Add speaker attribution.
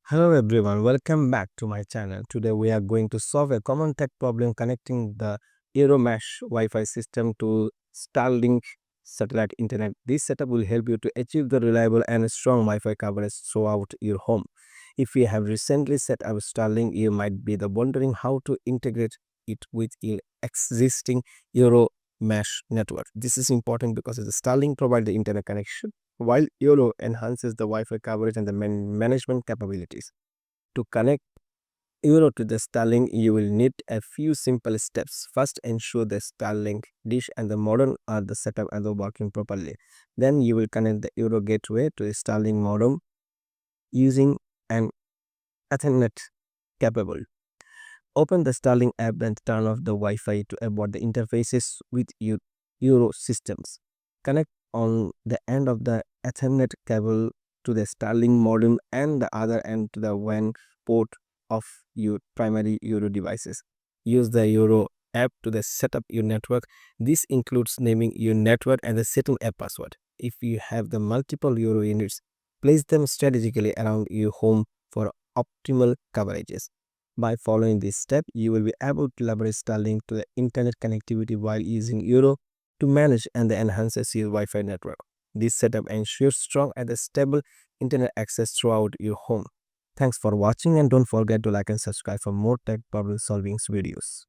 Speaker 1: Hello everyone, welcome back to my channel. Today we are going to solve a common tech problem connecting the EERO mesh Wi-Fi system to Starlink satellite internet. This setup will help you to achieve the reliable and strong Wi-Fi coverage throughout your home. If you have recently set up Starlink, you might be wondering how to integrate it with your existing EERO mesh network. This is important because the Starlink provides the internet connection while EERO enhances the Wi-Fi coverage and the management capabilities. To connect EERO to the Starlink, you will need a few simple steps. First, ensure the Starlink dish and the modem are the setup and the working properly. Then you will connect the EERO gateway to the Starlink modem using an Ethernet capable. Open the Starlink app and turn off the Wi-Fi to avoid the interfaces with your Euro systems. Connect on the end of the Ethernet cable to the Starlink modem and the other end to the WAN port of your primary Euro devices. Use the Euro app to set up your network. This includes naming your network and the setting a password. If you have the multiple Euro units, place them strategically around your home for optimal coverages. By following this step, you will be able to leverage Starlink to the internet connectivity while using Euro to manage and enhances your Wi-Fi network. This setup ensures strong and stable internet access throughout your home. Thanks for watching and don't forget to like and subscribe for more tech problem solving videos.